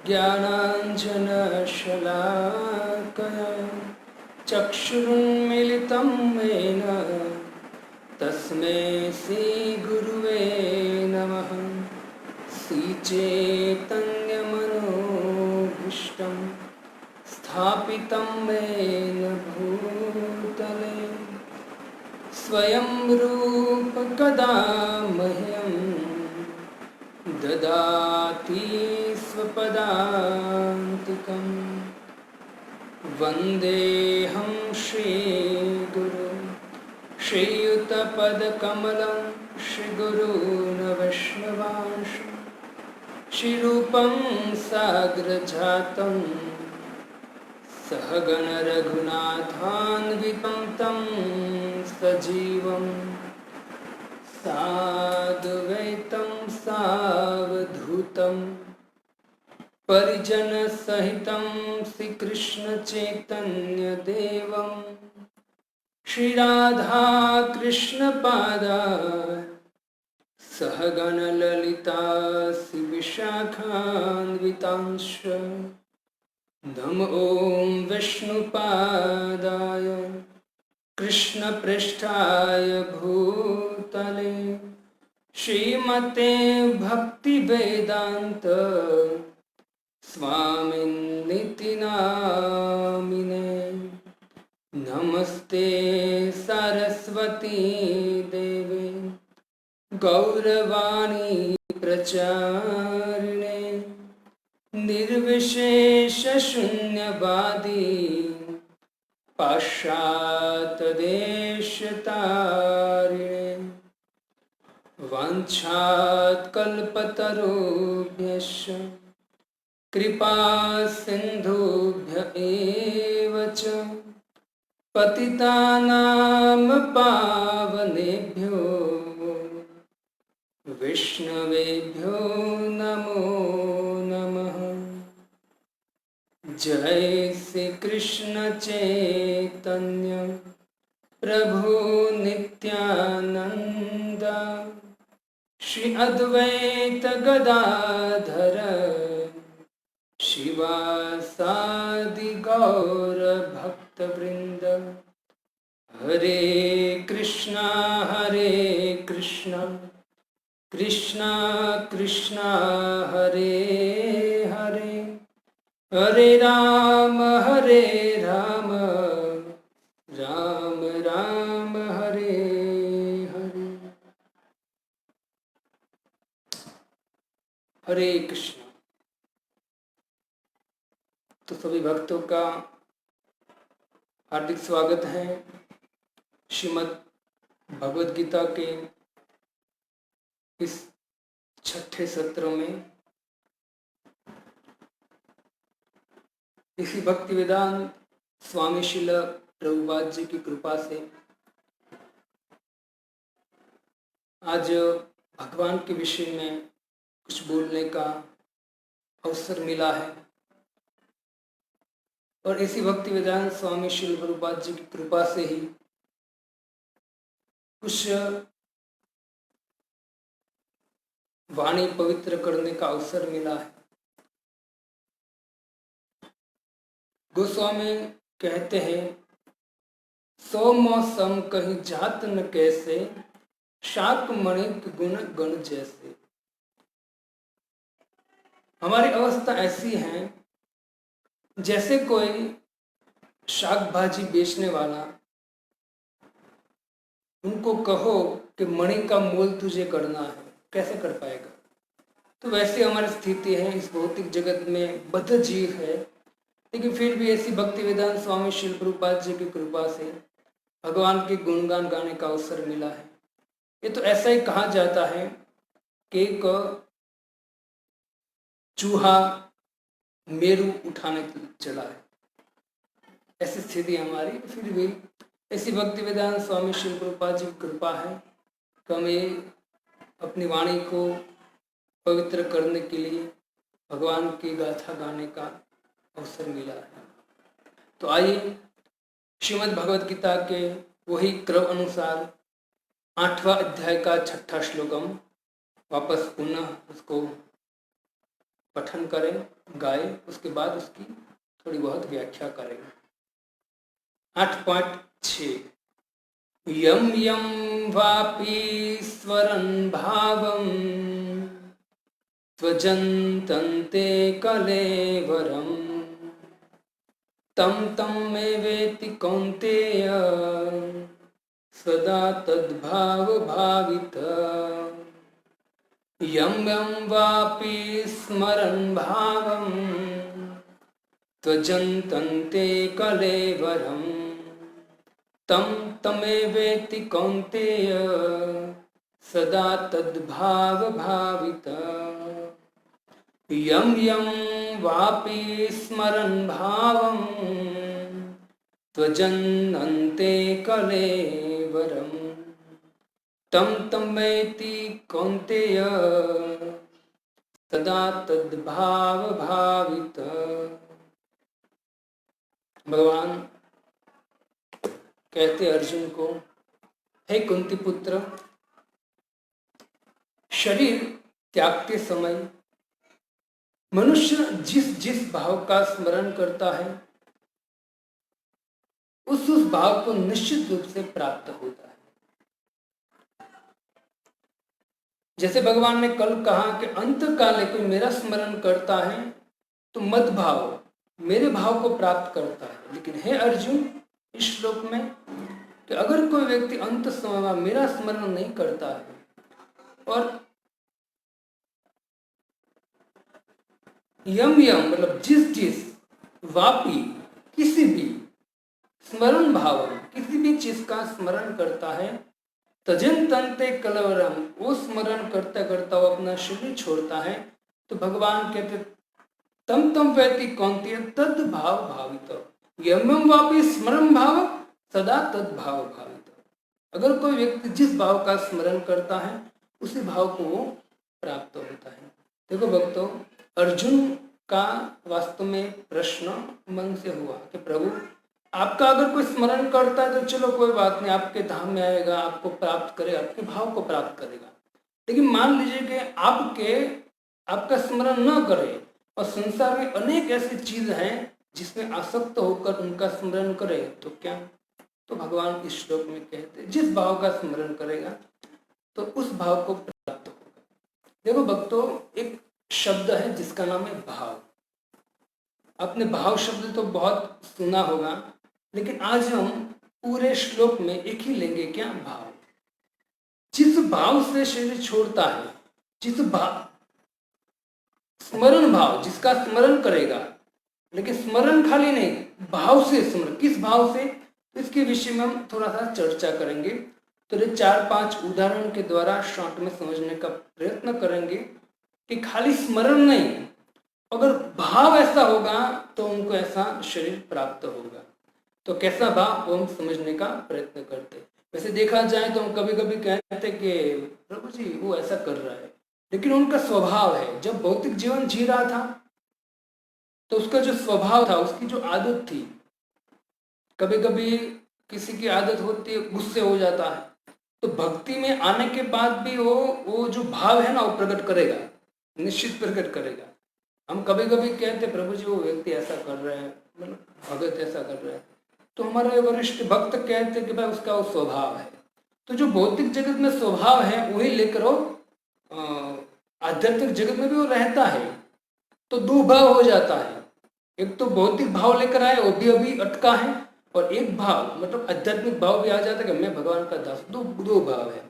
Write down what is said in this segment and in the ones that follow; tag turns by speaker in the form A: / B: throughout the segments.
A: ज्ञानाञ्जनशलाकया चक्षुरुन्मीलितं येन तस्मै श्रीगुरुवे नमः। श्रीचैतन्यमनोभीष्टं स्थापितं येन भूतले स्वयं रूप कदा मह्यं ददाति स्वपदान्तिकं। वन्देऽहं श्रीगुरुं श्रीयुतपदकमलं श्रीगुरून् वैष्णवांश श्रीरूपं साग्रजातं सहगण रघुनाथान्वितं तं सजीवं साद्वैतं सावधूतं परिजनसहितं श्रीकृष्णचैतन्यदेवं श्रीराधाकृष्णपादान् सहगण ललिता श्रीविशाखान्वितांश्च नमो विष्णुपादाय कृष्णपृष्ठाय भूतले श्रीमते भक्तिवेदान्त स्वामिन्निति नामिने। नमस्ते सरस्वती देवे गौरवाणी प्रचारिणे निर्विशेष शून्यवादी पाश्चात्यदेशतारिणे वाञ्छात्कल्पतरुभ्यश्च कृपा सिन्धुभ्य एव च पतितानां पावनेभ्यो विष्णवेभ्यो नमो नमः। जय श्री कृष्ण चैतन्य प्रभु नित्यानंद श्री अद्वैत गदाधर शिवासादि गौर भक्तवृंद। हरे कृष्णा कृष्णा कृष्णा हरे हरे हरे राम राम राम हरे हरे। हरे कृष्ण। तो सभी भक्तों का हार्दिक स्वागत है श्रीमद् भगवद गीता के इस छठे सत्र में। इसी भक्ति वेदांत स्वामी श्रील प्रभुपाद जी की कृपा से आज भगवान के विषय में कुछ बोलने का अवसर मिला है और इसी भक्ति वेदांत स्वामी श्रील प्रभुपाद जी की कृपा से ही कुछ वाणी पवित्र करने का अवसर मिला है। गोस्वामी कहते हैं, सौ मौसम कहीं जात न कैसे, शाक मणिक गुण गण जैसे। हमारी अवस्था ऐसी है जैसे कोई शाक भाजी बेचने वाला, उनको कहो कि मणि का मोल तुझे करना है, कैसे कर पाएगा। तो वैसे हमारी स्थिति है, इस भौतिक जगत में बद्ध जीव है, लेकिन फिर भी ऐसी भक्ति वेदांत स्वामी श्रील प्रभुपाद जी की कृपा से भगवान के गुणगान गाने का अवसर मिला है। ये तो ऐसा ही कहा जाता है कि एक चूहा मेरू उठाने चला है, ऐसी स्थिति हमारी। फिर भी ऐसी भक्ति वेदांत स्वामी श्रील प्रभुपाद जी की कृपा है कि हमें अपनी वाणी को पवित्र करने के लिए भगवान की गाथा गाने का अवसर मिला है। तो आइए श्रीमद् भगवद गीता के वही क्रम अनुसार 8वां अध्याय का 6ठा श्लोकम वापस पुनः उसको पठन करें, गाए, उसके बाद उसकी थोड़ी बहुत व्याख्या करेंगे। 8.6 यम यम वापि स्वरन् भावं त्वजन्तन्ते कलेवरम् तं तं मे वेति कौन्तेय सदा तद्भाव भावित यम यम वापि स्मरन् भावं त्वजन्तन्ते कलेवरम् तं तमेवेति कौन्तेय सदा तद्भाव भावित यम यम वापि स्मरन् भावं त्वजन्नन्ते कलेवरम् तं तमेति कौन्तेय सदा तद्भाव भावित। भगवान कहते अर्जुन को, हे कुंती पुत्र, शरीर त्यागते समय मनुष्य जिस जिस भाव का स्मरण करता है उस भाव को निश्चित रूप से प्राप्त होता है। जैसे भगवान ने कल कहा कि अंत काले कोई मेरा स्मरण करता है तो मद भाव, मेरे भाव को प्राप्त करता है। लेकिन हे अर्जुन, इस श्लोक में कि अगर कोई व्यक्ति अंत समय में मेरा स्मरण नहीं करता है और यम यम मतलब जिस जिस वापी किसी भी स्मरण भाव, किसी भी चीज का स्मरण करता है, तजन तंते कलवरम, वो स्मरण करता करता वो अपना शरीर छोड़ता है, तो भगवान कहते तम तम व्यक्ति कौन्तेय तद भाव भावित यम यम वापी स्मरण भाव सदा तद भाव भावित। अगर कोई व्यक्ति जिस भाव का स्मरण करता है उसी भाव को वो प्राप्त होता है। देखो भक्तों, अर्जुन का वास्तव में प्रश्न मन से हुआ कि प्रभु आपका अगर कोई स्मरण करता है तो चलो कोई बात नहीं, आपके धाम में आएगा, आपको प्राप्त करेगा, आपके भाव को प्राप्त करेगा। लेकिन मान लीजिए कि आपका स्मरण न करे और संसार में अनेक ऐसी चीज हैं जिसमें आसक्त होकर उनका स्मरण करे तो क्या? तो भगवान इस श्लोक में कहते जिस भाव का स्मरण करेगा तो उस भाव को प्राप्त होगा। देखो भक्तों, एक शब्द है जिसका नाम है भाव। आपने भाव शब्द तो बहुत सुना होगा, लेकिन आज हम पूरे श्लोक में एक ही लेंगे, क्या? भाव। जिस भाव से शरीर छोड़ता है, जिस भाव स्मरण भाव, जिसका स्मरण करेगा, लेकिन स्मरण खाली नहीं, भाव से स्मरण, किस भाव से, इसके विषय में हम थोड़ा सा चर्चा करेंगे। तो ये 4-5 उदाहरण के द्वारा शॉर्ट में समझने का प्रयत्न करेंगे कि खाली स्मरण नहीं, अगर भाव ऐसा होगा तो उनको ऐसा शरीर प्राप्त होगा। तो कैसा भाव वो हम समझने का प्रयत्न करते। वैसे देखा जाए तो हम कभी कभी कहते कि प्रभु जी वो ऐसा कर रहा है, लेकिन उनका स्वभाव है। जब भौतिक जीवन जी रहा था तो उसका जो स्वभाव था, उसकी जो आदत थी, कभी कभी किसी की आदत होती है गुस्से हो जाता है, तो भक्ति में आने के बाद भी वो जो भाव है ना वो प्रकट करेगा, निश्चित प्रकट करेगा। हम कभी कभी कहते प्रभु जी वो व्यक्ति ऐसा कर रहा है, मतलब भगत ऐसा कर रहा है, तो हमारे वरिष्ठ भक्त कहते कि भाई उसका वो स्वभाव है। तो जो भौतिक जगत में स्वभाव है वही लेकर वो आध्यात्मिक जगत में भी वो रहता है, तो दो भाव हो जाता है। एक तो भौतिक भाव लेकर आए वो भी अभी अटका है, और एक भाव मतलब आध्यात्मिक भाव भी आ जाता है कि मैं भगवान का दास। दो भाव है।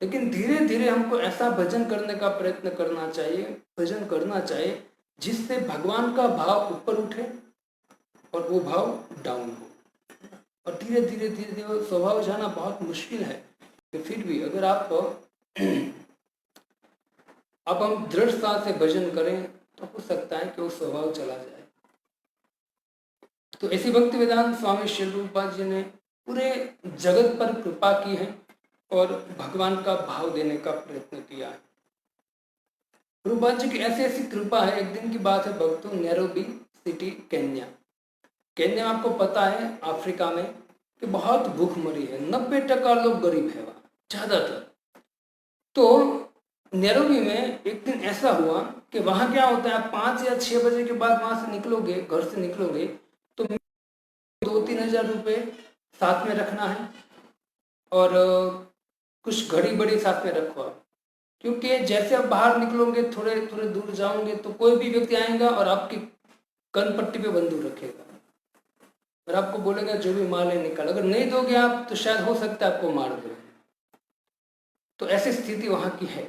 A: लेकिन धीरे धीरे हमको ऐसा भजन करने का प्रयत्न करना चाहिए, भजन करना चाहिए जिससे भगवान का भाव ऊपर उठे और वो भाव डाउन हो। और धीरे धीरे धीरे धीरे स्वभाव जाना बहुत मुश्किल है, कि फिर भी अगर आप हम दृढ़ता से भजन करें तो हो सकता है कि वो स्वभाव चला जाए। तो ऐसी भक्ति वेदांत स्वामी श्री रूपपाद जी ने पूरे जगत पर कृपा की है और भगवान का भाव देने का प्रयत्न किया है। रूपपाद जी की ऐसी कृपा है। एक दिन की बात है भक्तों, नैरोबी सिटी केन्या आपको पता है अफ्रीका में कि बहुत भूखमरी है, 90% लोग गरीब है वहाँ, ज्यादातर। तो नैरोबी में एक दिन ऐसा हुआ कि वहां क्या होता है, आप 5 या 6 बजे के बाद वहां से निकलोगे, घर से निकलोगे, तो 2-3 हज़ार रुपये साथ में रखना है और कुछ घड़ी बड़ी साथ में रखो आप, क्योंकि जैसे आप बाहर निकलोगे, थोड़े थोड़े दूर जाओगे, तो कोई भी व्यक्ति आएगा और आपकी कन पट्टी पे बंदूक रखेगा और आपको बोलेगा जो भी माल है निकाल, अगर नहीं दोगे आप तो शायद हो सकता है आपको मार दे। तो ऐसी स्थिति वहाँ की है।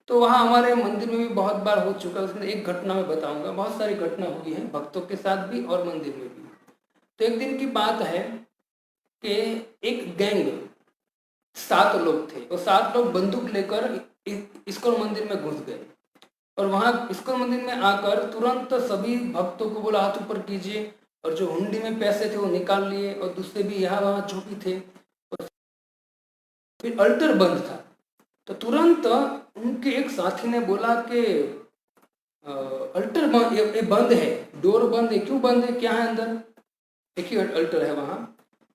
A: तो वहाँ हमारे मंदिर में भी बहुत बार हो चुका है। उसमें एक घटना मैं बताऊंगा, बहुत सारी घटना हुई है भक्तों के साथ भी और मंदिर में भी। तो एक दिन की बात है कि एक गैंग 7 लोग थे, वो 7 लोग बंदूक लेकर इस्कॉन मंदिर में घुस गए और वहाँ इस्कॉन मंदिर में आकर तुरंत सभी भक्तों को बोला हाथ ऊपर कीजिए, और जो हुंडी में पैसे थे वो निकाल लिए, और दूसरे भी यहाँ वहाँ जो भी थे। फिर अल्टर बंद था, तो तुरंत उनके एक साथी ने बोला कि अल्टर बंद है, डोर बंद है, क्यों बंद है, क्या है अंदर, एक ही अल्टर है वहाँ।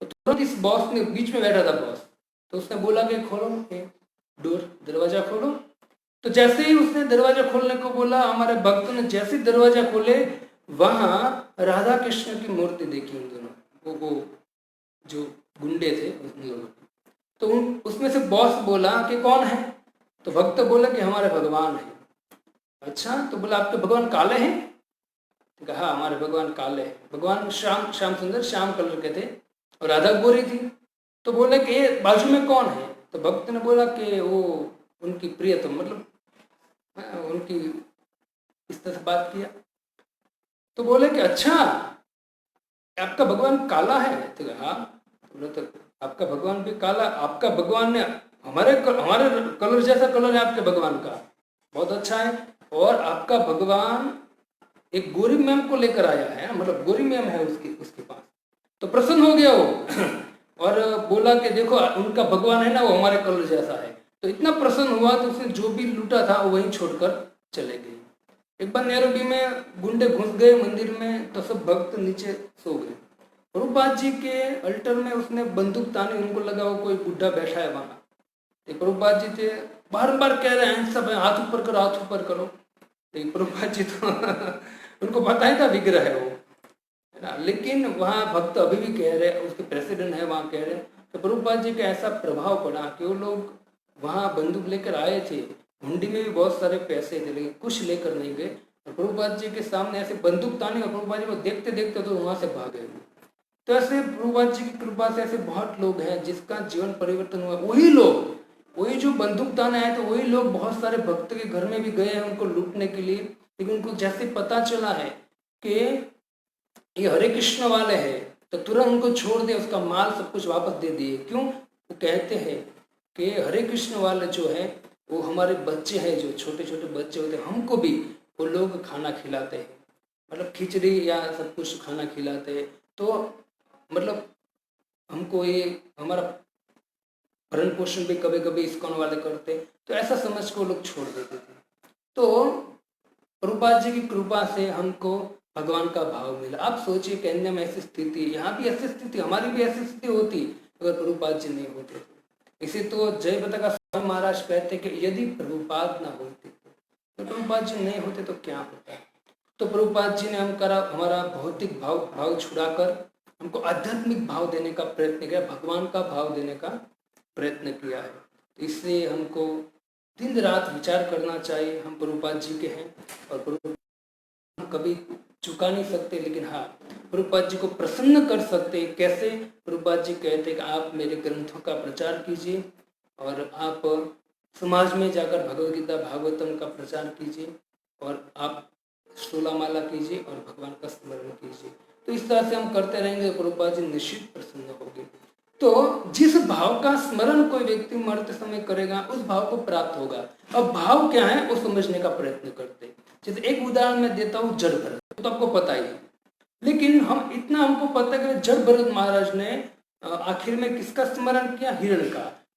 A: तो तुरंत इस बॉस ने, बीच में बैठा था बॉस, तो उसने बोला कि खोलो डोर, दरवाजा खोलो। तो जैसे ही उसने दरवाजा खोलने को बोला, हमारे भक्तों ने जैसे ही दरवाजा खोले, वहाँ राधा कृष्ण की मूर्ति देखी उन दोनों, वो जो गुंडे थे उन लोगों। तो उसमें से बॉस बोला कि कौन है, तो भक्त बोला कि हमारे भगवान है। अच्छा, तो बोला आपके भगवान काले हैं, तो कहा हाँ हमारे भगवान काले हैं। भगवान श्याम सुंदर श्याम कलर के थे और राधा गोरी थी। तो बोले कि ये बाजू में कौन है, तो भक्त ने बोला कि वो उनकी प्रियतम, मतलब उनकी इस तरह से बात किया। तो बोले कि अच्छा आपका भगवान काला है, तो हाँ। बोले तो आपका भगवान भी काला, आपका भगवान ने हमारे कलर जैसा कलर है आपके भगवान का, बहुत अच्छा है। और आपका भगवान एक गोरी मैम को लेकर आया है, मतलब गोरी मैम है उसके पास। तो प्रसन्न हो गया वो और बोला कि देखो उनका भगवान है ना, वो हमारे कलर जैसा है। तो इतना प्रसन्न हुआ तो उसने जो भी लूटा था वो वहीं छोड़कर चले गए। एक बार नैरोबी में गुंडे घुस गए मंदिर में, तो सब भक्त नीचे सो गए। प्रभुपाद जी के अल्टर में उसने बंदूक तानी, उनको लगा वो कोई बुढ़ा बैठा है वहां। प्रभुपाद जी थे, बार बार कह रहे हैं सब हाथ ऊपर करो, हाथ ऊपर करो। प्रभुपाद जी तो उनको पता ही था विग्रह है वो, है ना, लेकिन वहाँ भक्त अभी भी कह रहे, उसके प्रेसिडेंट है वहाँ कह रहे। तो प्रभुपाद जी का ऐसा प्रभाव पड़ा कि वो लोग वहाँ बंदूक लेकर आए थे, हुंडी में भी बहुत सारे पैसे थे, लेकिन कुछ लेकर नहीं गए। और प्रभुपाद जी के सामने ऐसे बंदूक तानी और प्रभुपाद जी को देखते देखते तो वहाँ से भागे। तो ऐसे प्रभुपाद जी की कृपा से ऐसे बहुत लोग हैं जिसका जीवन परिवर्तन हुआ। वही लोग, वही जो बंदूक ताने आए, तो वही लोग बहुत सारे भक्त के घर में भी गए हैं उनको लूटने के लिए, लेकिन उनको जैसे पता चला है कि ये हरे कृष्ण वाले हैं, तो तुरंत उनको छोड़ दे, उसका माल सब कुछ वापस दे दिए। क्यों? वो कहते हैं कि हरे कृष्ण वाले जो है वो हमारे बच्चे हैं, जो छोटे छोटे बच्चे होते हैं, हमको भी वो लोग खाना खिलाते हैं, मतलब खिचड़ी या सब कुछ खाना खिलाते हैं। तो मतलब हमको ये हमारा भरण पोषण भी कभी कभी इस्कॉन वाले करते, तो ऐसा समझ को लोग छोड़ देते थे। तो प्रभुपाद जी की कृपा से हमको भगवान का भाव मिला। आप सोचिए केन्या में ऐसी स्थिति, यहाँ भी ऐसी स्थिति, हमारी भी ऐसी स्थिति होती अगर प्रभुपाद जी नहीं होते। इसे तो जय बता का स्वामी महाराज कहते कि यदि प्रभुपाद ना होते, तो प्रभुपाद जी नहीं होते तो क्या होता। तो प्रभुपाद जी ने हमारा भौतिक भाव छुड़ाकर हमको आध्यात्मिक भाव देने का प्रयत्न किया, भगवान का भाव देने का प्रयत्न किया है। तो इससे हमको दिन रात विचार करना चाहिए, हम प्रभुपाद जी के हैं और कभी चुका नहीं सकते, लेकिन हाँ प्रभुपाद जी को प्रसन्न कर सकते। कैसे? प्रभुपाद जी कहते कि आप मेरे ग्रंथों का प्रचार कीजिए और आप समाज में जाकर भगवद गीता भागवतम का प्रचार कीजिए और आप 16 माला कीजिए और भगवान का स्मरण कीजिए। तो इस तरह से हम करते रहेंगे, प्रभुपाद जी निश्चित प्रसन्न होंगे। तो जिस भाव का स्मरण कोई व्यक्ति मरते समय करेगा उस भाव को प्राप्त होगा। अब भाव क्या है वो समझने का प्रयत्न करते हैं। जैसे एक उदाहरण मैं देता हूँ, जड़ भरत, तो आपको पता ही है, लेकिन हमको पता है कि जड़ भरत महाराज ने आखिर में किसका स्मरण किया?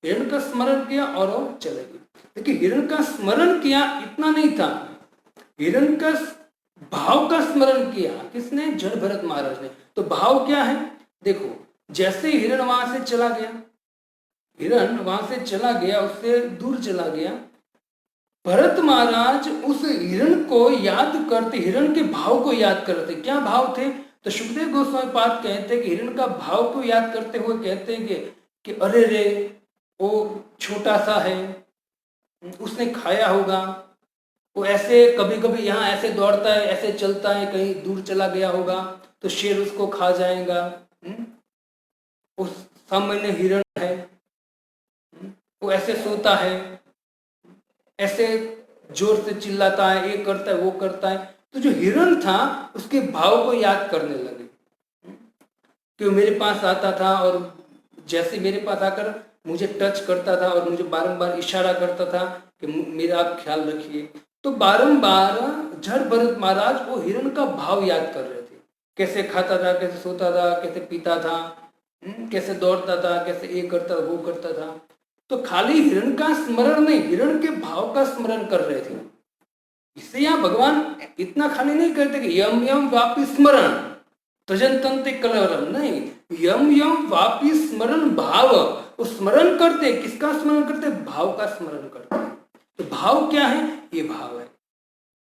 A: हिरण का स्मरण किया और वो चले गए। लेकिन हिरण का स्मरण किया इतना नहीं था, हिरण का भाव का स्मरण किया किसने? जड़ भरत महाराज ने। तो भाव क्या है? देखो, जैसे हिरण वहां से चला गया, उससे दूर चला गया, भरत महाराज उस हिरण को याद करते, हिरण के भाव को याद करते। क्या भाव थे? तो सुखदेव गोस्वामी पाद कहते हैं कि हिरण का भाव को याद करते हुए कहते हैं कि अरे रे, वो छोटा सा है, उसने खाया होगा, वो ऐसे कभी कभी यहाँ ऐसे दौड़ता है, ऐसे चलता है, कहीं दूर चला गया होगा तो शेर उसको खा जाएगा। उस सामान्य हिरण है, वो ऐसे सोता है, ऐसे जोर से चिल्लाता है, ये करता है, वो करता है। तो जो हिरण था उसके भाव को याद करने लगे कि वो मेरे पास आता था और जैसे मेरे पास आकर मुझे टच करता था और मुझे बारंबार इशारा करता था कि मेरा आप ख्याल रखिए। तो बारंबार जड़ भरत महाराज वो हिरण का भाव याद कर रहे थे, कैसे खाता था, कैसे सोता था, कैसे पीता था, कैसे दौड़ता था, कैसे ये करता वो करता था। तो खाली हिरण का स्मरण नहीं, हिरण के भाव का स्मरण कर रहे थे। इससे यहाँ भगवान इतना खाली नहीं करते कि यम यम वापि स्मरण तजंतंते कलवरम, नहीं, यम यम वापि स्मरण भाव। वो स्मरण करते, किसका स्मरण करते? भाव का स्मरण करते। तो भाव क्या है? ये भाव है।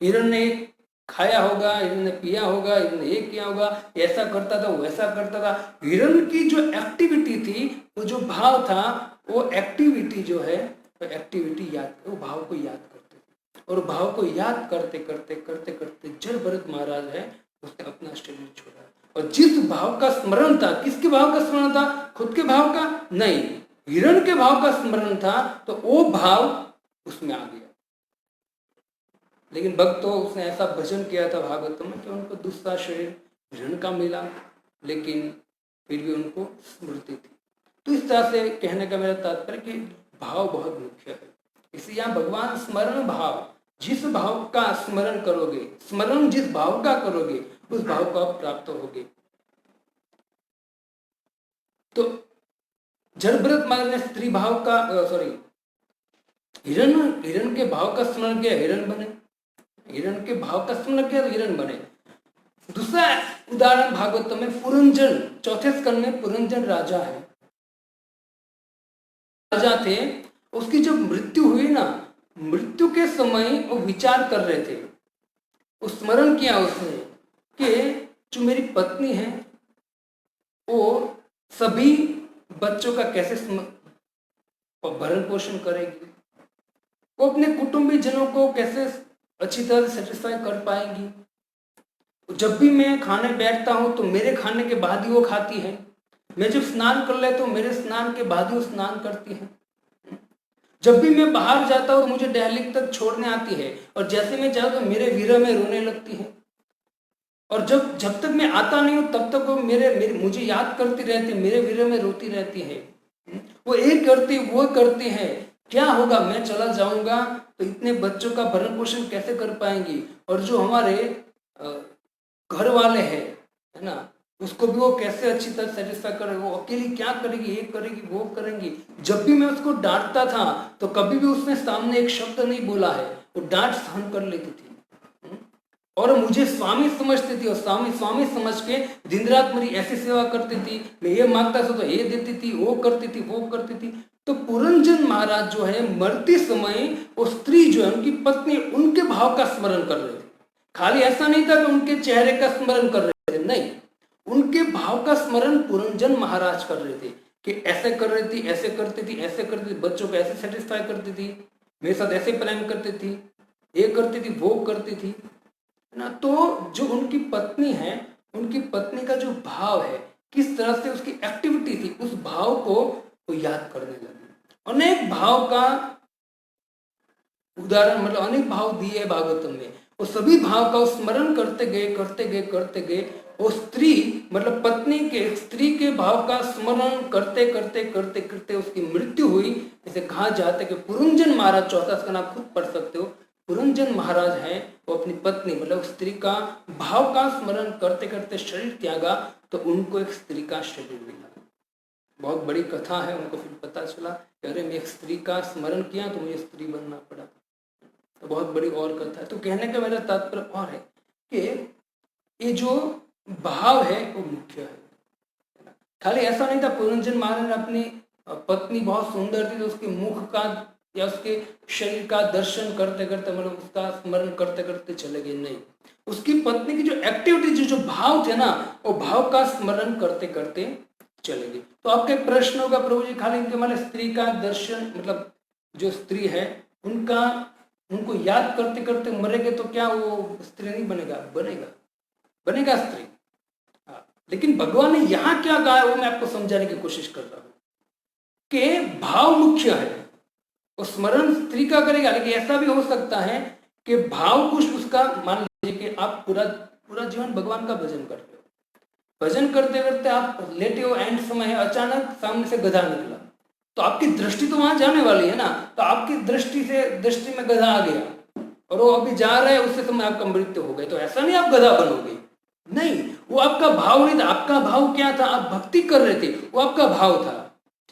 A: हिरण ने खाया होगा, हिरण ने पिया होगा, हिरण ने ये किया होगा, ऐसा करता था, वैसा करता था। हिरण की जो एक्टिविटी थी, वो जो भाव था, वो एक्टिविटी जो है, वो एक्टिविटी याद, वो भाव को याद करते थे। और भाव को याद करते करते करते करते जड़ भरत महाराज है, उसने अपना शरीर छोड़ा। और जिस भाव का स्मरण था, किसके भाव का स्मरण था? खुद के भाव का नहीं, हिरण के भाव का स्मरण था। तो वो भाव उसमें आ गया। लेकिन भक्तों, उसने ऐसा भजन किया था भागवत में कि उनको दूसरा शरीर हिरण का मिला, लेकिन फिर भी उनको स्मृति थी। तो इस तरह से कहने का मेरा तात्पर्य कि भाव बहुत मुख्य है। इसलिए यहाँ भगवान स्मरण भाव, जिस भाव का स्मरण करोगे, स्मरण जिस भाव का करोगे, उस भाव को आप प्राप्त होगे। तो जड़ भरत महाराज ने स्त्री भाव का हिरण के भाव का स्मरण किया, हिरण बने। हिरण के भाव का स्मरण किया तो हिरण बने। दूसरा उदाहरण भागवत में पुरंजन, चौथे स्कंद में पुरंजन राजा है, राजा थे। उसकी जब मृत्यु हुई ना, मृत्यु के समय वो विचार कर रहे थे, वो स्मरण किया उसने कि जो मेरी पत्नी है वो सभी बच्चों का कैसे भरण पोषण करेगी, वो अपने कुटुंबी जनों को कैसे अच्छी तरह से सेटिस्फाई कर पाएंगी। जब भी मैं खाने बैठता हूँ तो मेरे खाने के बाद ही वो खाती है, मैं जब स्नान कर लेता हूँ मेरे स्नान के बाद ही वो स्नान करती है। जब भी मैं बाहर जाता हूँ मुझे दहलीज तक छोड़ने आती है, और जैसे मैं जाऊँ तो मेरे विरह में रोने लगती है। और जब तक मैं आता नहीं हूँ तब तक वो मुझे याद करती रहती है, मेरे विरह में रोती रहती है। वो एक करती वो करती है, क्या होगा, मैं चला जाऊंगा तो इतने बच्चों का भरण पोषण कैसे कर पाएंगी। और जो हमारे घर वाले हैं, है ना, उसको भी वो कैसे अच्छी तरह सेटिस्फाई करेगी, वो अकेली क्या करेगी, ये करेगी, वो करेंगी। जब भी मैं उसको डांटता था तो कभी भी उसने सामने एक शब्द नहीं बोला है, वो डांट सहन कर लेती थी और मुझे स्वामी समझती थी, और स्वामी समझ के दिन रात मेरी ऐसी सेवा करती थी। मैं ये मांगता था तो ये देती थी, वो करती थी, वो करती थी। तो पुरंजन महाराज जो है मरते समय वो स्त्री जो है, उनकी पत्नी, उनके भाव का स्मरण कर रहे थे। खाली ऐसा नहीं था कि उनके चेहरे का स्मरण कर रहे थे, नहीं, उनके भाव का स्मरण पुरंजन महाराज कर रहे थे कि ऐसे कर रही थी, ऐसे करती थी, ऐसे करती थी, बच्चों को ऐसे सेटिस्फाई करती थी, मेरे साथ ऐसे प्रेम करती थी, ये करती थी, वो करती थी ना। तो जो उनकी पत्नी है, उनकी पत्नी का जो भाव है, किस तरह से उसकी एक्टिविटी थी, उस भाव को वो याद करने लगे। अनेक भाव का उदाहरण, मतलब अनेक भाव दिए भागवतम में, वो सभी भाव का स्मरण करते गए करते गए करते गए। वो स्त्री, मतलब पत्नी के, स्त्री के भाव का स्मरण करते करते करते करते उसकी मृत्यु हुई। इसे कहा जाता है कि पुरंजन महाराज, चौथा स्कंद आप खुद पढ़ सकते हो, पुरंजन महाराज है, वो अपनी पत्नी मतलब स्त्री का भाव का स्मरण करते करते शरीर त्यागा, तो उनको एक स्त्री का शरीर मिला। बहुत बड़ी कथा है। उनको फिर पता चला कि अरे मैं एक स्त्री का स्मरण किया तो मुझे स्त्री बनना पड़ा। तो बहुत बड़ी और कथा है। तो कहने का मेरा तात्पर्य और है कि ये जो भाव है वो मुख्य है। खाली ऐसा नहीं था पुरंजन महाराज ने अपनी पत्नी बहुत सुंदर थी तो उसके मुख का या उसके शरीर का दर्शन करते करते मतलब उसका स्मरण करते करते चले गए, नहीं, उसकी पत्नी की जो एक्टिविटी जो भाव थे ना, वो भाव का स्मरण करते करते चले गए। तो आपका एक प्रश्न होगा, प्रभु जी खाली इनके मतलब स्त्री का दर्शन, मतलब जो स्त्री है उनका, उनको याद करते करते मरेंगे तो क्या वो स्त्री नहीं बनेगा? बनेगा, बनेगा स्त्री। लेकिन भगवान ने यहाँ क्या कहा है वो मैं आपको समझाने की कोशिश कर रहा हूं कि भाव मुख्य है, और स्मरण स्त्री का करेगा। लेकिन ऐसा भी हो सकता है कि भाव कुछ उसका, मान लीजिए कि आप पूरा पूरा जीवन भगवान का भजन कर रहे हो, भजन करते करते आप लेटे हो, एंड समय है, अचानक सामने से गधा निकला, तो आपकी दृष्टि तो वहां जाने वाली है ना, तो आपकी दृष्टि में गधा आ गया और वो अभी जा रहा है, उससे समय आपका मृत्यु हो गई, तो ऐसा नहीं आप गधा बनोगे, नहीं, वो आपका भाव नहीं था। आपका भाव क्या था? आप भक्ति कर रहे थे, वो आपका भाव था,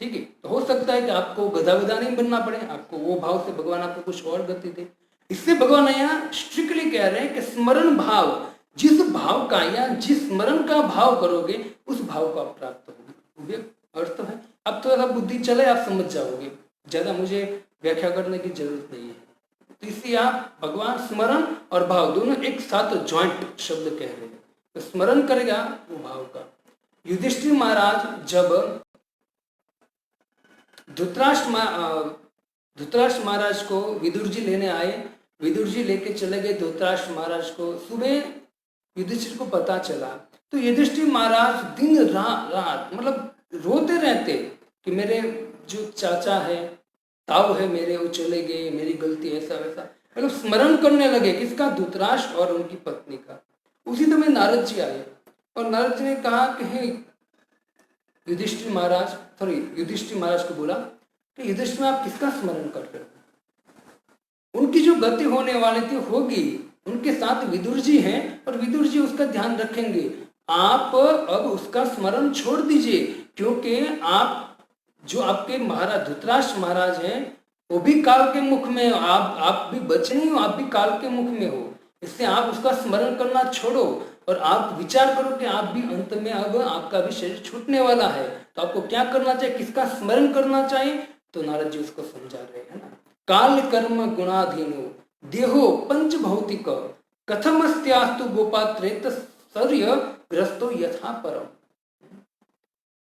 A: ठीक है। तो हो सकता है कि आपको गधा नहीं बनना पड़े, आपको वो भाव से भगवान आपको कुछ और गति दे। इससे भगवान यहाँ स्ट्रिक्टली कह रहे हैं कि स्मरण भाव, जिस भाव का या जिस स्मरण का भाव करोगे उस भाव को आप प्राप्त होगे। अर्थ है, अब तो अगर बुद्धि चले आप समझ जाओगे, ज्यादा मुझे व्याख्या करने की जरूरत नहीं है। तो इसलिए आप भगवान स्मरण और भाव दोनों एक साथ जॉइंट शब्द कह रहे हैं। तो स्मरण करेगा वो भाव का। युधिष्ठिर महाराज जब धृतराष्ट्र महाराज को विदुर जी लेने आए, विदुर जी लेके चले गए धृतराष्ट्र महाराज को। सुबह युधिष्ठिर को पता चला, तो युधिष्ठिर महाराज दिन रात मतलब रोते रहते कि मेरे जो चाचा है, ताऊ है मेरे, वो चले गए, मेरी गलती ऐसा वैसा, मतलब स्मरण करने लगे किसका? धृतराष्ट्र और उनकी पत्नी का। उसी समय नारद जी आए और नारद जी ने कहा कि हे युधिष्ठिर महाराज, युधिष्ठिर महाराज को बोला कि युधिष्ठिर में आप किसका स्मरण कर रहे हो? उनकी जो गति होने वाली थी होगी, उनके साथ विदुर जी हैं और विदुर जी उसका ध्यान रखेंगे। आप अब उसका स्मरण छोड़ दीजिए, क्योंकि आप जो आपके महाराज धृतराष्ट्र महाराज हैं वो भी काल के मुख में, आप भी बचे नहीं हो, आप भी काल के मुख में हो। इससे आप उसका स्मरण करना छोड़ो और आप विचार करो कि आप भी अंत में अब आपका भी शरीर छूटने वाला है, तो आपको क्या करना चाहिए, किसका स्मरण करना चाहिए? तो नारद जी उसको समझा रहे हैं ना, काल कर्म गुणाधीनो देहो पंच भौतिक कथमस्त्यास्तु गोपात्रेत सर्य ग्रस्तो यथा परम।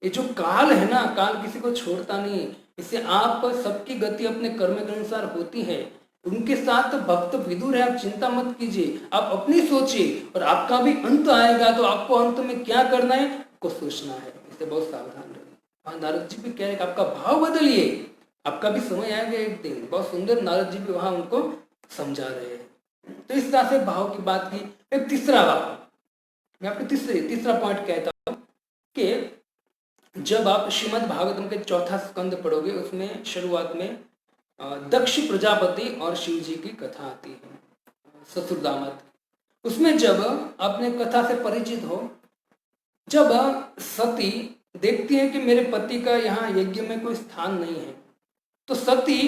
A: ये जो काल है ना, काल किसी को छोड़ता नहीं। इससे आप सबकी गति अपने कर्म के अनुसार होती है। उनके साथ भक्त विदुर है, आप चिंता मत कीजिए, आप अपनी सोचिए और आपका भी अंत आएगा, तो आपको अंत में क्या करना है आपको सोचना है। इससे बहुत सावधान रहिए। नारद जी भी कह रहे हैं आपका भाव बदलिए, आपका भी समय आएगा एक दिन। बहुत सुंदर नारद जी भी वहां उनको समझा रहे हैं। तो इस तरह से भाव की बात की। एक तीसरा भाव मैं आपको तीसरा पॉइंट कहता हूं कि जब आप श्रीमद् भागवतम के चौथा स्कंद पढ़ोगे, उसमें शुरुआत में दक्ष प्रजापति और शिव जी की कथा आती है, ससुर दामाद। उसमें जब अपने कथा से परिचित हो, जब सती देखती है कि मेरे पति का यहाँ यज्ञ में कोई स्थान नहीं है, तो सती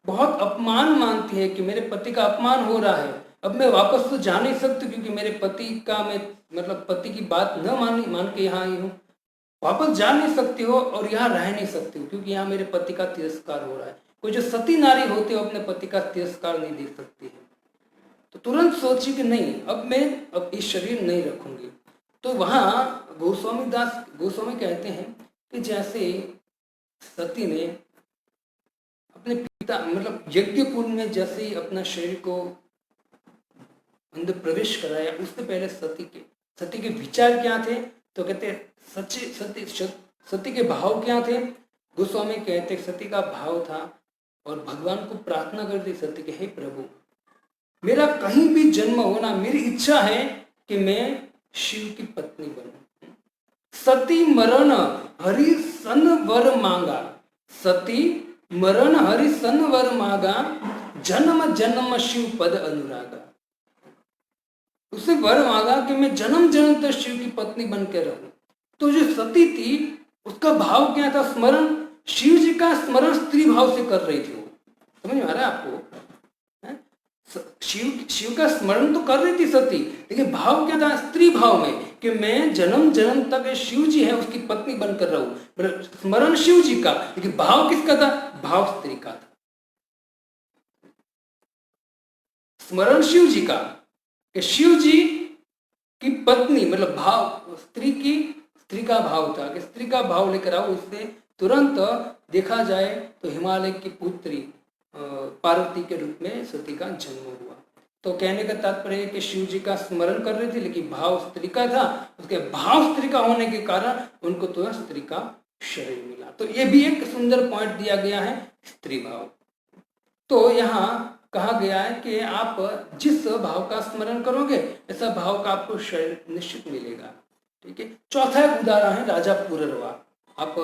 A: बहुत अपमान मानती है कि मेरे पति का अपमान हो रहा है, अब मैं वापस तो जा नहीं सकती, क्योंकि मेरे पति का मैं मतलब पति की बात न मान के यहाँ आई हूँ, वापस जा नहीं सकती हो और यहाँ रह नहीं सकती हो, क्योंकि यहाँ मेरे पति का तिरस्कार हो रहा है। कोई जो सती नारी होती है अपने पति का तिरस्कार नहीं देख सकती है, तो तुरंत सोची कि नहीं, अब मैं अब इस शरीर नहीं रखूंगी। तो वहाँ गोस्वामी कहते हैं कि जैसे सती ने अपने पिता मतलब यज्ञ कुंड में जैसे ही अपना शरीर को अंदर प्रवेश कराया, उससे पहले सती के विचार क्या थे? तो कहते हैं सती के भाव क्या थे? गोस्वामी कहते सती का भाव था और भगवान को प्रार्थना करती सती के, हे प्रभु, मेरा कहीं भी जन्म होना, मेरी इच्छा है कि मैं शिव की पत्नी बनूं। सती मरण हरि सन वर मांगा, सती मरण हरि सन वर मांगा, जन्म जन्म शिव पद अनुरागा। उससे वर मांगा कि मैं जन्म जन्म तक शिव की पत्नी बनकर रहूं। तो जो सती थी उसका भाव क्या था? स्मरण, शिव जी का स्मरण स्त्री भाव से कर रही थी वो। समझ में आ रहा है आपको? शिव का स्मरण तो कर रही थी सती, लेकिन भाव क्या था? स्त्री भाव में, कि मैं जन्म जन्म तक शिव जी है उसकी पत्नी बनकर रहूं। स्मरण शिव जी का, लेकिन भाव किसका था? भाव स्त्री का था। स्मरण शिव जी का, कि शिव जी की पत्नी मतलब भाव, स्त्री का भाव था कि स्त्री का भाव लेकर आओ। इससे तुरंत देखा जाए तो हिमालय की पुत्री पार्वती के रूप में सती का जन्म हुआ। तो कहने का तात्पर्य है कि शिव जी का स्मरण कर रहे थे, लेकिन भाव स्त्री का था, उसके भाव स्त्री का होने के कारण उनको तुरंत स्त्री का शरीर मिला। तो ये भी एक सुंदर पॉइंट दिया गया है, स्त्री भाव। तो यहाँ कहा गया है कि आप जिस भाव का स्मरण करोगे ऐसा भाव का आपको शरीर निश्चित मिलेगा। ठीक है। चौथा एक उदाहरण है राजा पुररवा। आप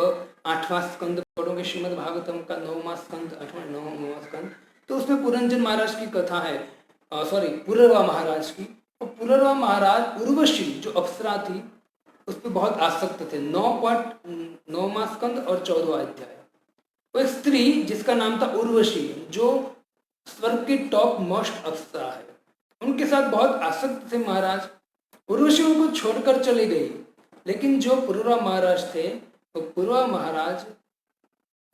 A: 8वां स्कंद पढ़ोगे श्रीमद् भागवतम का, 9वां स्कंद, 9वां स्कंद, तो उसमें पुरंजन महाराज की कथा है, पुररवा महाराज की। और पुररवा महाराज उर्वशी जो अप्सरा थी उस पर बहुत आसक्त थे। 9वां स्कंद और 14वां अध्याय। वो एक स्त्री जिसका नाम था उर्वशी, जो स्वर्ग की टॉप मोस्ट अप्सरा है, उनके साथ बहुत आसक्त थे महाराज। उर्वशी उनको छोड़कर चली गई, लेकिन जो पुररवा महाराज थे तो पुररवा महाराज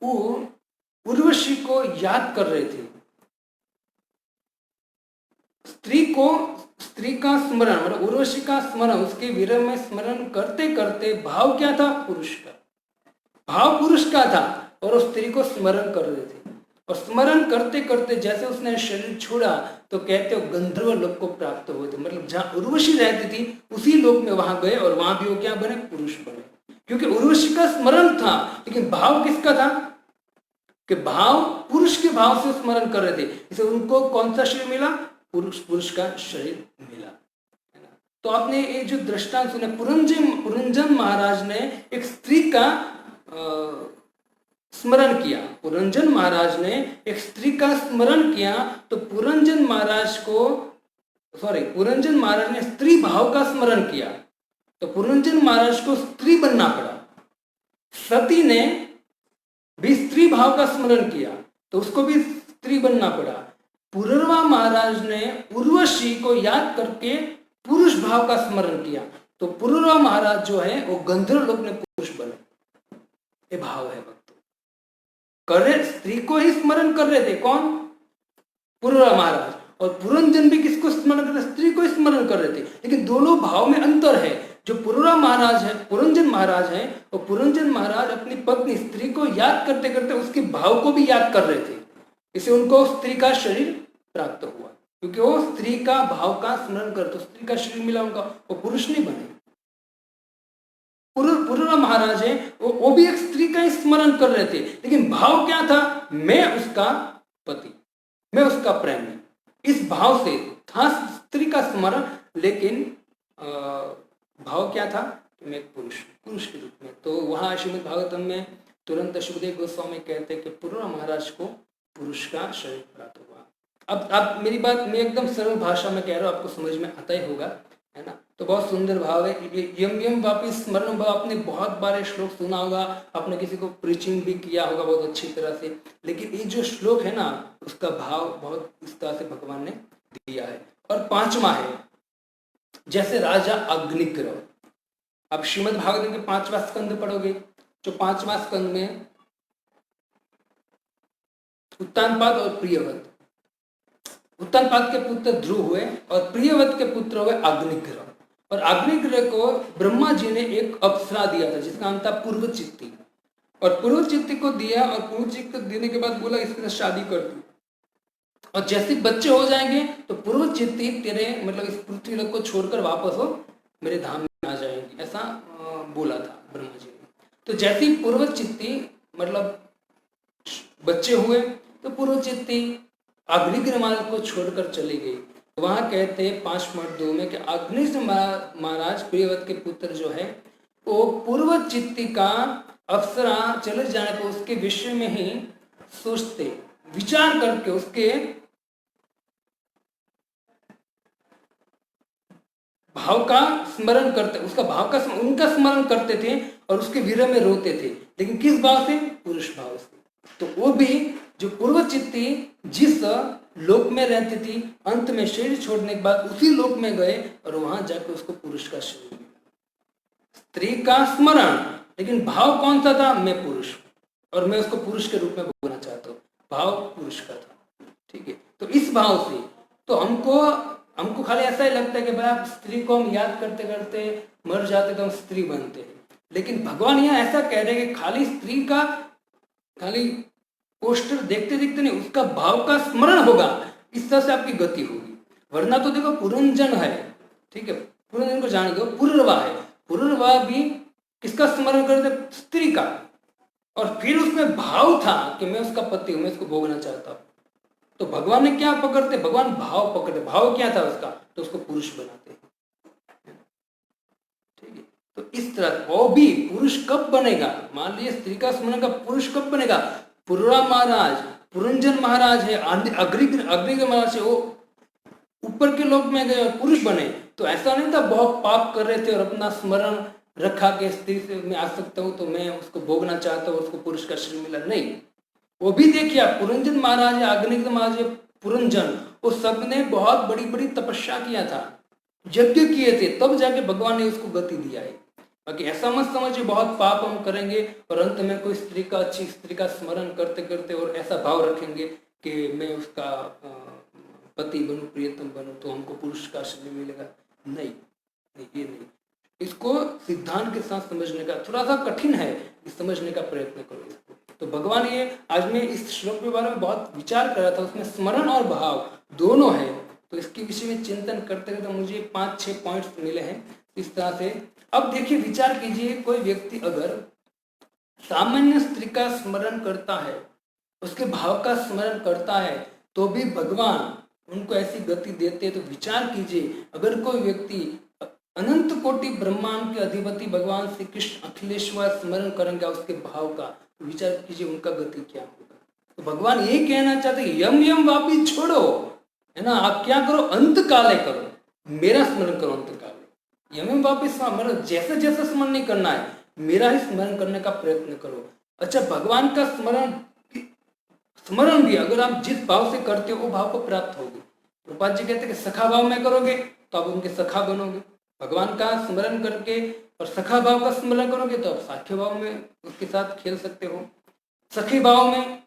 A: वो उर्वशी को याद कर रहे थे। स्त्री का स्मरण मतलब उर्वशी का स्मरण, उसके विरह में स्मरण करते करते भाव क्या था? पुरुष का भाव, पुरुष का था, और उस स्त्री को स्मरण कर रहे थे। और स्मरण करते करते जैसे उसने शरीर छोड़ा तो कहते हो गंधर्व लोक को प्राप्त हुए थे। मतलब जहाँ उर्वशी रहती थी उसी लोक में वहां गए और वहां भी वो क्या बने? पुरुष बने, क्योंकि उर्वशी का स्मरण था, लेकिन भाव किसका था? कि भाव पुरुष के भाव से स्मरण कर रहे थे, इसलिए उनको कौन सा शरीर मिला? पुरुष का शरीर मिला। तो आपने ये जो दृष्टांत सुने, पुरंजन महाराज ने एक स्त्री का स्मरण किया। पुरंजन महाराज ने एक स्त्री का स्मरण किया, तो पुरंजन महाराज ने स्त्री भाव का स्मरण किया, तो पुरंजन महाराज को स्त्री बनना पड़ा। सती ने भी स्त्री भाव का स्मरण किया, तो उसको भी स्त्री बनना पड़ा। पुररवा महाराज ने उर्वशी को याद करके पुरुष भाव का स्मरण किया, तो पुररवा महाराज जो है वो गंधर्व लोक में पुरुष बने। ये भाव है भक्तों। स्त्री को ही स्मरण कर रहे थे, कौन? पुररवा महाराज। और पुरंजन भी किसको स्मरण कर रहे? स्त्री को स्मरण कर रहे थे, लेकिन दोनों भाव में अंतर है। जो पुररवा महाराज है, पुरंजन महाराज है, और पुरंजन महाराज अपनी पत्नी स्त्री को याद करते करते उसके भाव को भी याद कर रहे थे, इसे उनको स्त्री का शरीर प्राप्त हुआ, क्योंकि वो स्त्री का भाव का स्मरण कर, तो स्त्री का शरीर मिला उनका, वो पुरुष नहीं बने। पुररवा महाराज है, वो भी एक स्त्री का स्मरण कर रहे थे, लेकिन भाव क्या था? मैं उसका पति, मैं उसका प्रेमी। इस भाव से था स्त्री का स्मरण, लेकिन भाव क्या था? मैं पुरुष के रूप में। तो वहां श्रीमद् भागवतम में तुरंत शुभदेव गोस्वामी कहते हैं कि पुररवा महाराज को पुरुष का शरीर प्राप्त हुआ। अब आप मेरी बात मैं एकदम सरल भाषा में कह रहा हूँ, आपको समझ में आता ही होगा, है ना। तो बहुत सुंदर भाव है। यम यम वापिस स्मरण भाव, आपने बहुत बार श्लोक सुना होगा, आपने किसी को प्रीचिंग भी किया होगा बहुत अच्छी तरह से, लेकिन ये जो श्लोक है ना, उसका भाव बहुत इस तरह से भगवान ने दिया है। और 5वां है जैसे राजा अग्निग्रह। अब श्रीमद् भागवत के 5वां स्कंद पढ़ोगे, जो 5वां स्कंद में उत्तानपाद और प्रियव्रत, उत्तानपाद के पुत्र ध्रुव हुए और प्रियव्रत के पुत्र हुए अग्निग्रह। और अग्निग्रह को ब्रह्मा जी ने एक अप्सरा दिया था जिसका नाम था पूर्वचित्ती, और पूर्वचित्ती को दिया, और पूर्वचित्ती देने के बाद बोला इसके साथ शादी कर दो, और जैसे बच्चे हो जाएंगे तो पूर्वचित्ती तेरे मतलब इस पृथ्वी लोक को छोड़कर वापस हो मेरे धाम में आ जाएंगी, ऐसा बोला था ब्रह्मा जी ने। तो जैसे ही पूर्वचित्ती मतलब बच्चे हुए तो पूर्वचित्ती अग्निग्रह को छोड़कर चली गई। वहां कहते हैं 5.2 में कि अग्निग्रह महाराज प्रियव्रत के पुत्र जो है वो पूर्वचित्ती का अप्सरा चले जाने पर उसके विषय में ही सोचते, विचार करके उसके भाव का स्मरण करते, उसका भाव का उनका स्मरण करते थे और उसके विरह में रोते थे, लेकिन किस भाव से? पुरुष भाव से। तो वो भी जो पूर्वचित्ती जिस लोक में रहती थी, अंत में शरीर छोड़ने के बाद उसी लोक में गए और वहां जाकर उसको पुरुष का शरीर मिला। स्त्री का स्मरण, लेकिन भाव कौन सा था? मैं पुरुष, और मैं उसको पुरुष के रूप में बोलना चाहता हूँ, भाव पुरुष का था। ठीक है। तो इस भाव से तो हमको खाली ऐसा ही लगता है कि भाई आप स्त्री को हम याद करते करते मर जाते तो हम स्त्री बनते हैं, लेकिन भगवान यहाँ ऐसा कह रहे हैं कि खाली स्त्री का खाली पोस्टर देखते देखते नहीं, उसका भाव का स्मरण होगा, इस तरह से आपकी गति होगी। वरना तो देखो पुरंजन है, ठीक है, पुरंजन को जान दो, पुररवा है, पुररवा भी किसका स्मरण करते? स्त्री का, और फिर उसमें भाव था कि मैं उसका पति हूं, मैं इसको भोगना चाहता हूं। तो भगवान ने क्या पकड़ते? भगवान भाव पकड़ते। भाव क्या था उसका? तो उसको पुरुष बनाते, ठीक है। तो इस तरह वो भी पुरुष कब बनेगा? मान लीजिए स्त्री का स्मरण का पुरुष कब बनेगा? पुरुरा महाराज, पुरंजन महाराज है, अग्निग्र महाराज है, वो ऊपर के लोक में गए और पुरुष बने। तो ऐसा नहीं था बहुत पाप कर रहे थे और अपना स्मरण रखा के स्त्री से मैं आ सकता हूँ तो मैं उसको भोगना चाहता हूँ, उसको पुरुष का शरीर मिला, नहीं। वो भी देखिए आप, पुरंजन महाराज है, अग्निग्र महाराज है, पुरंजन, वो सब ने बहुत बड़ी बड़ी तपस्या किया था, यज्ञ किए थे, तब जाके भगवान ने उसको गति दिया है। बाकी ऐसा मत समझिए बहुत पाप हम करेंगे और अंत में कोई स्त्री का, अच्छी स्त्री का स्मरण करते करते और ऐसा भाव रखेंगे कि मैं उसका पति बनूं, प्रियतम बनूं, तो हमको पुरुष का शरीर मिलेगा। नहीं, ये नहीं। इसको सिद्धांत के साथ समझने का थोड़ा सा कठिन है, समझने का प्रयत्न करो इसको। तो भगवान ये आज मैं इस श्लोक के बारे में बहुत विचार कर रहा था, उसमें स्मरण और भाव दोनों है, तो इसके विषय में चिंतन करते करते मुझे 5-6 पॉइंट्स मिले हैं इस तरह से। अब देखिए, विचार कीजिए, कोई व्यक्ति अगर सामान्य स्त्री का स्मरण करता है, उसके भाव का स्मरण करता है, तो भी भगवान उनको ऐसी गति देते हैं। तो विचार कीजिए, अगर कोई व्यक्ति अनंत कोटि ब्रह्मांड के अधिपति भगवान श्री कृष्ण अखिलेश्वर स्मरण करेंगे उसके भाव का, तो विचार कीजिए उनका गति क्या होगा। तो भगवान ये कहना चाहते हैं, यम यम वापी छोड़ो, है ना, आप क्या करो, अंत काले करो, मेरा स्मरण करो अंत काले। यम यम वापी स्मरण, जैसे जैसे स्मरण नहीं करना है, मेरा ही स्मरण करने का प्रयत्न करो। अच्छा, भगवान का स्मरण भी अगर आप जिस भाव से करते हो वो भाव को प्राप्त होगी। रूपाल जी कहते हैं कि सखा भाव में करोगे तो आप उनके सखा बनोगे, भगवान का स्मरण करके और सखा भाव का स्मरण करोगे तो आप साख्य भाव में उसके साथ खेल सकते हो, सखी भाव में,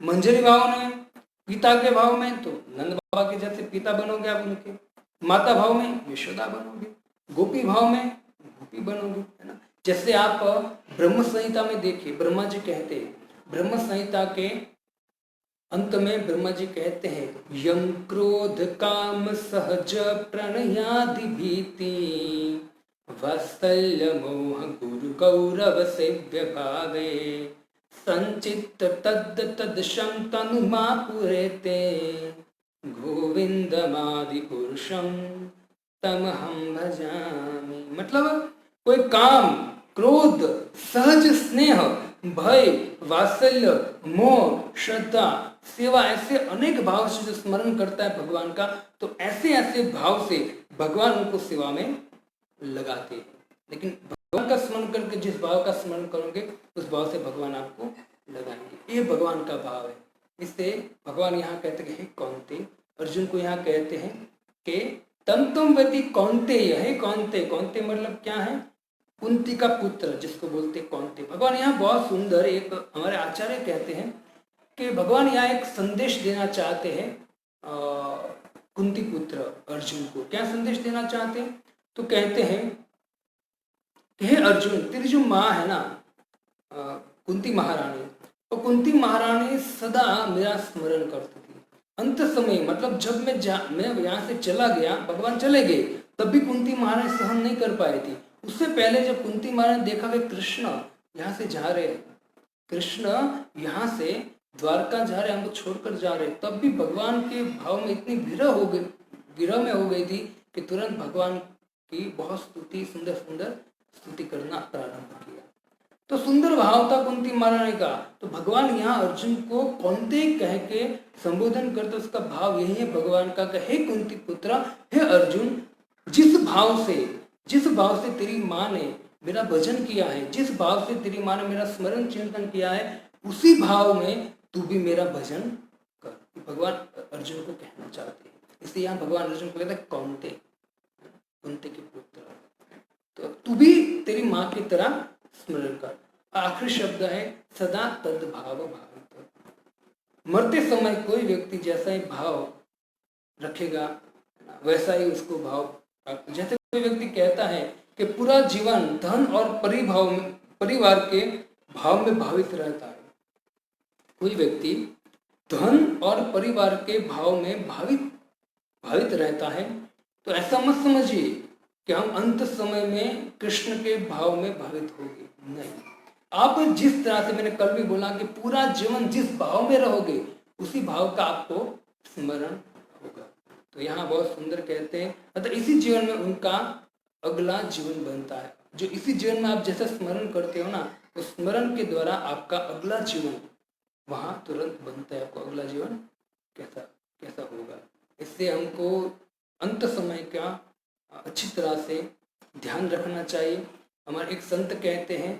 A: मंजरी भाव में, पिता के भाव में तो नंद बाबा के जैसे पिता बनोगे आप उनके, माता भाव में यशोदा बनोगे, गोपी भाव में गोपी बनोगे, है ना। जैसे आप ब्रह्म संहिता में देखिए, ब्रह्मा जी कहते हैं, ब्रह्म संहिता के अंत में ब्रह्मा जी कहते हैं, यम क्रोध काम सहज प्रणयादि भीति वात्सल्य मोह गुरु कौरव सेव्य भावे संचित तद तदशं तनुमा पुरेते गोविंदमादि पुरुषम तमहं भजामि। मतलब कोई काम, क्रोध, सहज स्नेह, भय, वात्सल्य, मोह, श्रद्धा, सेवा, ऐसे अनेक भाव से जो स्मरण करता है भगवान का, तो ऐसे ऐसे भाव से भगवान उनको सेवा में लगाते हैं। लेकिन भगवान का स्मरण करके जिस भाव का स्मरण करोगे उस भाव से भगवान आपको लगाएंगे, ये भगवान का भाव है। इससे भगवान यहाँ कहते हैं, हे कौन्ते, अर्जुन को यहाँ कहते हैं कि तम तुम वती कौन्ते, है कौन्ते, कौन्ते मतलब क्या है, कुंती का पुत्र जिसको बोलते कौन्ते। भगवान यहाँ बहुत सुंदर, एक हमारे आचार्य कहते हैं कि भगवान यहाँ एक संदेश देना चाहते हैं कुंती पुत्र अर्जुन को। क्या संदेश देना चाहते हैं? तो कहते हैं कि हे अर्जुन, तेरी जो माँ है ना कुंती महारानी, तो कुंती महारानी सदा मेरा स्मरण करती थी। अंत समय मतलब जब मैं यहाँ से चला गया, भगवान चले गए, तब भी कुंती महारानी सहन नहीं कर पाई थी। उससे पहले जब कुंती महारानी देखा कि कृष्ण यहाँ से जा रहे हैं, कृष्ण यहाँ से द्वारका जा रहे, हमको छोड़कर जा रहे, तब भी भगवान के भाव में इतनी विरह में हो गई थी कि तुरंत भगवान की बहुत स्तुति, सुंदर सुंदर स्तुति करना प्रारंभ किया। तो सुंदर भाव था कुंती महारानी का। तो भगवान यहाँ अर्जुन को कौन्ते कह के संबोधन करते, उसका भाव यही है भगवान का, हे कुंती पुत्र, हे अर्जुन, जिस भाव से तेरी माँ ने मेरा भजन किया है, जिस भाव से तेरी माँ ने मेरा स्मरण चिंतन किया है, उसी भाव में तू भी मेरा भजन कर, भगवान अर्जुन को कहना चाहते हैं। इसलिए यहाँ भगवान अर्जुन को कहते हैं कौन्ते, कुंती के पुत्र, तो तू भी तेरी माँ की तरह स्मरण कर। आखिरी शब्द है सदा तद भाव भावित। मरते समय कोई व्यक्ति जैसा ही भाव रखेगा वैसा ही उसको भाव प्राप्त। जैसे कोई व्यक्ति कहता है कि पूरा जीवन धन और परिवार के भाव में भावित रहता है, कोई व्यक्ति धन और परिवार के भाव में भावित रहता है, तो ऐसा मत समझिए कि हम अंत समय में कृष्ण के भाव में भावित होंगे। नहीं, आप जिस तरह से, मैंने कल भी बोला कि पूरा जीवन जिस भाव में रहोगे उसी भाव का आपको स्मरण होगा। तो यहाँ बहुत सुंदर कहते हैं, अतः इसी जीवन में उनका अगला जीवन बनता है। जो इसी जीवन में आप जैसा स्मरण करते हो ना, उस स्मरण के द्वारा आपका अगला जीवन वहां तुरंत बनता है। आपको अगला जीवन कैसा होगा, इससे हमको अंत समय का अच्छी तरह से ध्यान रखना चाहिए। हमारे एक संत कहते हैं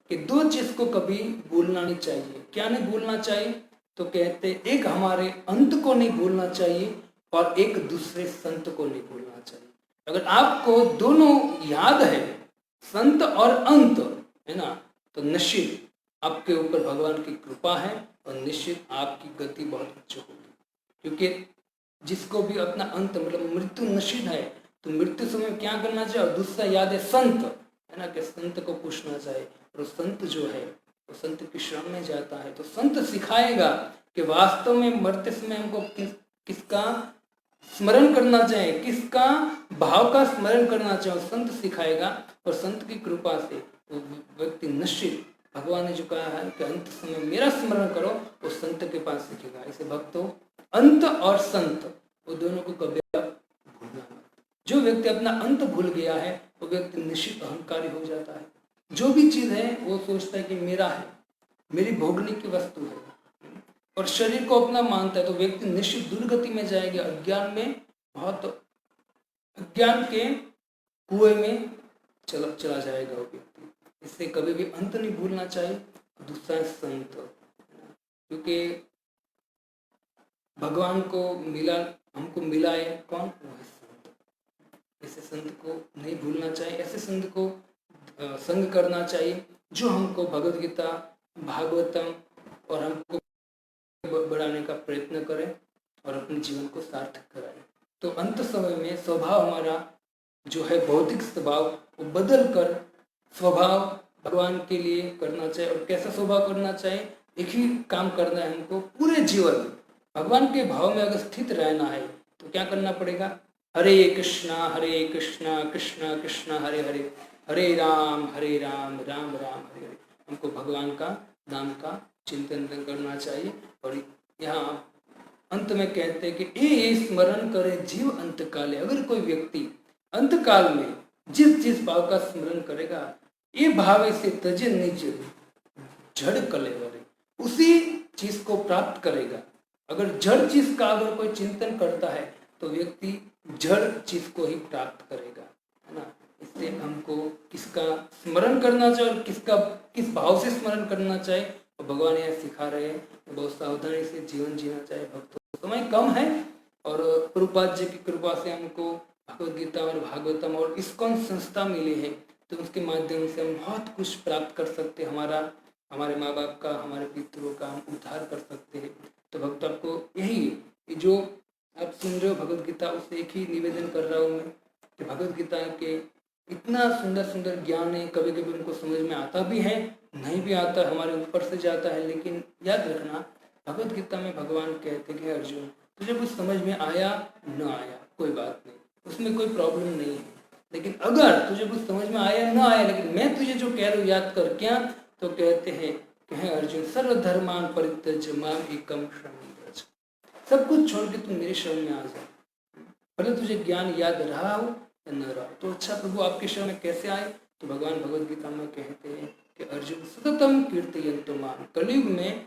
A: कि दो चीज को कभी भूलना नहीं चाहिए। क्या नहीं भूलना चाहिए? तो कहते एक हमारे अंत को नहीं भूलना चाहिए और एक दूसरे संत को नहीं भूलना चाहिए। अगर आपको दोनों याद है, संत और अंत, है ना, तो निश्चित आपके ऊपर भगवान की कृपा है और निश्चित आपकी गति बहुत अच्छी होगी। क्योंकि जिसको भी अपना अंत मतलब मृत्यु निश्चित है, तो मृत्यु समय क्या करना चाहिए? और दूसरा याद है संत, है ना, कि संत को पूछना चाहिए। और संत जो है वो संत की शरण में जाता है, तो संत सिखाएगा कि वास्तव में मरते समय हमको किसका स्मरण करना चाहिए, किसका भाव का स्मरण करना चाहिए, संत सिखाएगा। और संत की कृपा से वो व्यक्ति निश्चित, भगवान ने जो कहा है कि अंत समय मेरा स्मरण करो, वो संत के पास सीखेगा। इसे भक्तों, अंत और संत वो दोनों को कभी भूलना मत। जो व्यक्ति अपना अंत भूल गया है वो व्यक्ति निश्चित अहंकारी हो जाता है। जो भी चीज है वो सोचता है कि मेरा है, मेरी भोगने की वस्तु है, और शरीर को अपना मानता है, तो व्यक्ति निश्चित दुर्गति में जाएगा। अज्ञान के कुएं में चला जाएगा वो व्यक्ति। इससे कभी भी अंत नहीं भूलना चाहिए। दूसरा संत, क्योंकि भगवान को हमको मिला है कौन? वो है संत। ऐसे संत को नहीं भूलना चाहिए। ऐसे संत को संग करना चाहिए जो हमको भगवद गीता, भागवतम और हमको बढ़ाने का प्रयत्न करें और अपने जीवन को सार्थक कराएं। तो अंत समय में स्वभाव हमारा जो है भौतिक स्वभाव वो बदल कर स्वभाव भगवान के लिए करना चाहिए। और कैसा स्वभाव करना चाहिए? एक ही काम करना है हमको पूरे जीवन। भगवान के भाव में अगर स्थित रहना है तो क्या करना पड़ेगा? हरे कृष्णा कृष्णा कृष्णा हरे हरे, हरे राम राम राम हरे हरे। हमको भगवान का नाम का चिंतन करना चाहिए। और यहाँ अंत में कहते हैं कि ये स्मरण करे जीव अंत काले। अगर कोई व्यक्ति अंत काल में जिस भाव का स्मरण करेगा, ये भाव से तजे निज जड़ कलेवरे, उसी चीज को प्राप्त करेगा। अगर जड़ चीज का अगर कोई चिंतन करता है तो व्यक्ति जड़ चीज को ही प्राप्त करेगा, है ना। इससे हमको किसका स्मरण करना चाहिए और किस भाव से स्मरण करना चाहिए, तो भगवान यह सिखा रहे हैं। बहुत सावधानी से जीवन जीना चाहिए। भक्तों, समय कम है और प्रभुपाद जी की कृपा से हमको भगवद गीता और भागवतम और इस्कॉन संस्था मिली है, तो उसके माध्यम से हम बहुत कुछ प्राप्त कर सकते हैं। हमारे माँ बाप का, हमारे पितरों का हम उद्धार कर सकते हैं। तो भक्त, आपको यही जो आप सुन रहे हो भगवद गीता, उससे एक ही निवेदन कर रहा हूँ मैं कि भगवद गीता के इतना सुंदर ज्ञान है। कभी कभी उनको समझ में आता भी है, नहीं भी आता, हमारे ऊपर से जाता है। लेकिन याद रखना, भगवद गीता में भगवान कहते हैं कि अर्जुन, तुझे कुछ समझ में आया न आया कोई बात नहीं, उसमें कोई प्रॉब्लम नहीं है। लेकिन अगर तुझे कुछ समझ में आया न आया, लेकिन मैं तुझे जो कह रहा हूँ याद कर, क्या? तो कहते हैं कि हे अर्जुन, सर्वधर्मान परित्यज्य माम एकम शरणं व्रज। सब कुछ छोड़ के तुम मेरे शरण में आ जाओ, भले तुझे ज्ञान याद रहा हो या न रहा। तो अच्छा प्रभु आपके शरण में कैसे आए? तो भगवान भगवद गीता में कहते हैं कि अर्जुन सततम कीर्तयन्तु माम। कलयुग में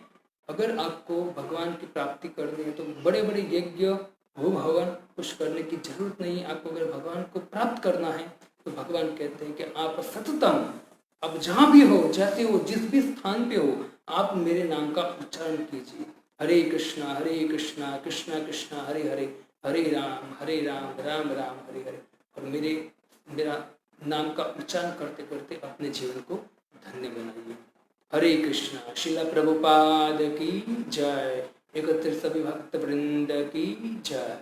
A: अगर आपको भगवान की प्राप्ति करनी है तो बड़े बड़े यज्ञ हो भवन कुछ करने की जरूरत नहीं है। आपको अगर भगवान को प्राप्त करना है तो भगवान कहते हैं कि आप सततम, अब जहाँ भी हो, जैसे हो, जिस भी स्थान पे हो, आप मेरे नाम का उच्चारण कीजिए। हरे कृष्णा कृष्णा कृष्णा हरे हरे, हरे राम राम राम हरे हरे। और मेरा नाम का उच्चारण करते करते अपने जीवन को धन्य बनाइए। हरे कृष्णा। श्रील प्रभुपाद की जय। एकत्र सभी भक्त वृंद की जय।